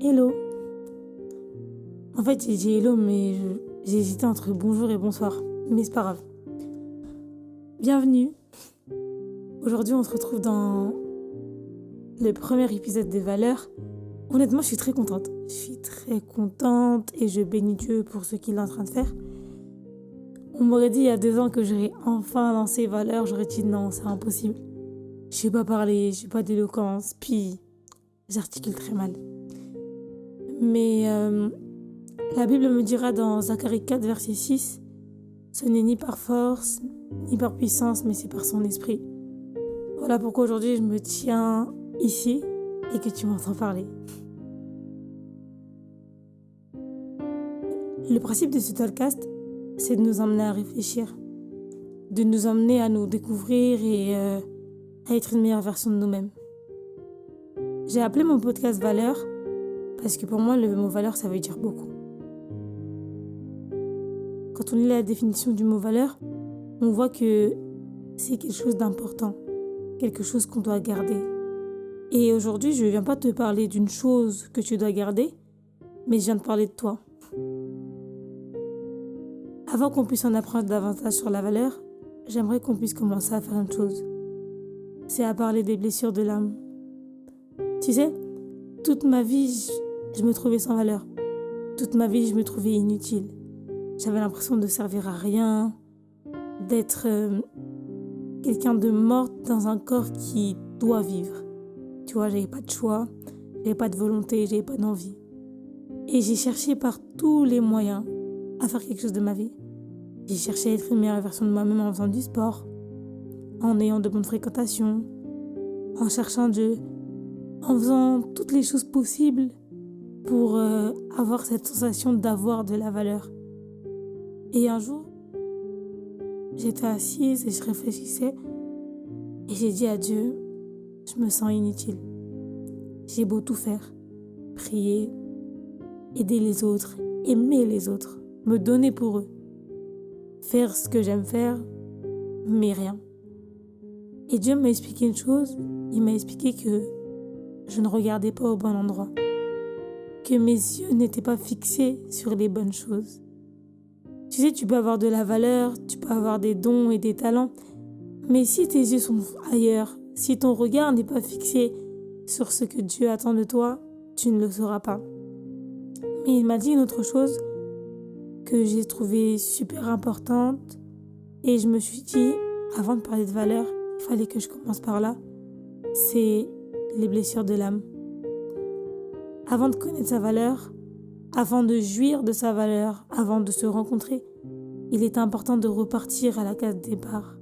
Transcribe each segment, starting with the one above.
Hello. En fait, j'ai dit hello, mais j'ai hésité entre bonjour et bonsoir. Mais c'est pas grave. Bienvenue. Aujourd'hui, on se retrouve dans le premier épisode des valeurs. Honnêtement, je suis très contente. Je suis très contente et je bénis Dieu pour ce qu'il est en train de faire. On m'aurait dit il y a 2 ans que j'aurais enfin lancé valeurs. J'aurais dit non, c'est impossible. Je sais pas parler, j'ai pas d'éloquence, puis j'articule très mal. Mais la Bible me dira dans Zacharie 4, verset 6, « Ce n'est ni par force, ni par puissance, mais c'est par son esprit. » Voilà pourquoi aujourd'hui je me tiens ici et que tu m'entends parler. Le principe de ce podcast, c'est de nous emmener à réfléchir, de nous emmener à nous découvrir et à être une meilleure version de nous-mêmes. J'ai appelé mon podcast Valeurs parce que pour moi, le mot valeur, ça veut dire beaucoup. Quand on lit la définition du mot valeur, on voit que c'est quelque chose d'important, quelque chose qu'on doit garder. Et aujourd'hui, je ne viens pas te parler d'une chose que tu dois garder, mais je viens de parler de toi. Avant qu'on puisse en apprendre davantage sur la valeur, j'aimerais qu'on puisse commencer à faire une chose. C'est à parler des blessures de l'âme. Tu sais, toute ma vie, je me trouvais sans valeur. Toute ma vie, je me trouvais inutile. J'avais l'impression de servir à rien, d'être quelqu'un de mort dans un corps qui doit vivre. Tu vois, j'avais pas de choix, j'avais pas de volonté, j'avais pas d'envie. Et j'ai cherché par tous les moyens à faire quelque chose de ma vie. J'ai cherché à être une meilleure version de moi-même en faisant du sport, en ayant de bonnes fréquentations, en cherchant Dieu, en faisant toutes les choses possibles pour avoir cette sensation d'avoir de la valeur. Et un jour, j'étais assise et je réfléchissais et j'ai dit à Dieu, je me sens inutile. J'ai beau tout faire, prier, aider les autres, aimer les autres, me donner pour eux, faire ce que j'aime faire, mais rien. Et Dieu m'a expliqué une chose, il m'a expliqué que je ne regardais pas au bon endroit, que mes yeux n'étaient pas fixés sur les bonnes choses. Tu sais, tu peux avoir de la valeur, tu peux avoir des dons et des talents, mais si tes yeux sont ailleurs, si ton regard n'est pas fixé sur ce que Dieu attend de toi, tu ne le sauras pas. Mais il m'a dit une autre chose que j'ai trouvée super importante et je me suis dit, avant de parler de valeur, il fallait que je commence par là, c'est les blessures de l'âme. Avant de connaître sa valeur, avant de jouir de sa valeur, avant de se rencontrer, il est important de repartir à la case départ.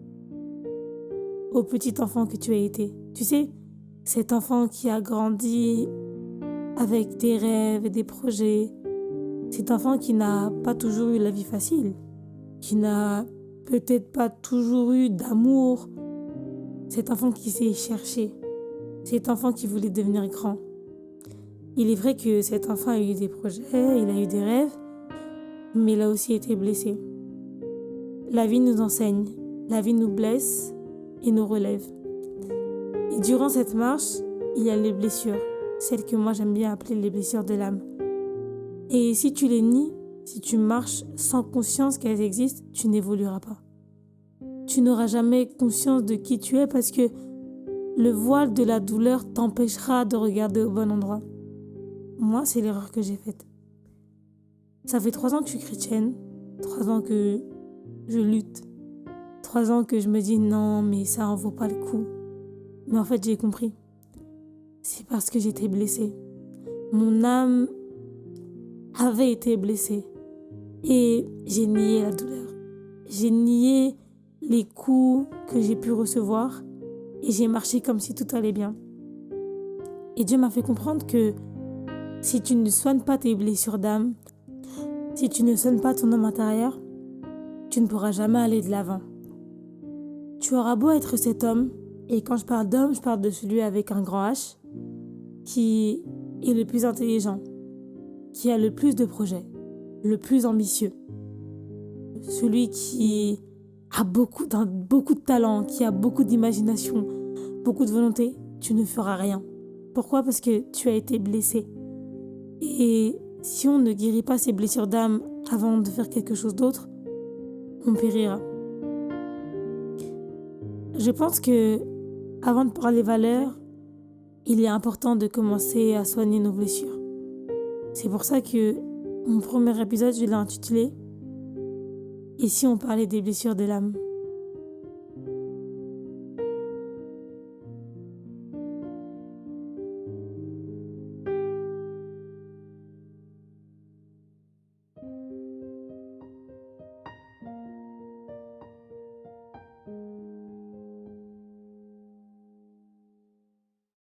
Au petit enfant que tu as été. Tu sais, cet enfant qui a grandi avec des rêves et des projets. Cet enfant qui n'a pas toujours eu la vie facile. Qui n'a peut-être pas toujours eu d'amour. Cet enfant qui s'est cherché. Cet enfant qui voulait devenir grand. Il est vrai que cet enfant a eu des projets, il a eu des rêves, mais il a aussi été blessé. La vie nous enseigne, la vie nous blesse et nous relève. Et durant cette marche, il y a les blessures, celles que moi j'aime bien appeler les blessures de l'âme. Et si tu les nies, si tu marches sans conscience qu'elles existent, tu n'évolueras pas. Tu n'auras jamais conscience de qui tu es parce que le voile de la douleur t'empêchera de regarder au bon endroit. Moi, c'est l'erreur que j'ai faite. Ça fait 3 ans que je suis chrétienne, 3 ans que je lutte, 3 ans que je me dis non, mais ça en vaut pas le coup. Mais en fait, j'ai compris. C'est parce que j'étais blessée. Mon âme avait été blessée. Et j'ai nié la douleur. J'ai nié les coups que j'ai pu recevoir. Et j'ai marché comme si tout allait bien. Et Dieu m'a fait comprendre que si tu ne soignes pas tes blessures d'âme, si tu ne soignes pas ton homme intérieur, tu ne pourras jamais aller de l'avant. Tu auras beau être cet homme, et quand je parle d'homme, je parle de celui avec un grand H, qui est le plus intelligent, qui a le plus de projets, le plus ambitieux, celui qui a beaucoup de talent, qui a beaucoup d'imagination, beaucoup de volonté, tu ne feras rien. Pourquoi ? Parce que tu as été blessé. Et si on ne guérit pas ces blessures d'âme avant de faire quelque chose d'autre, on périra. Je pense que, avant de parler valeurs, il est important de commencer à soigner nos blessures. C'est pour ça que mon premier épisode, je l'ai intitulé « Et si on parlait des blessures de l'âme ?»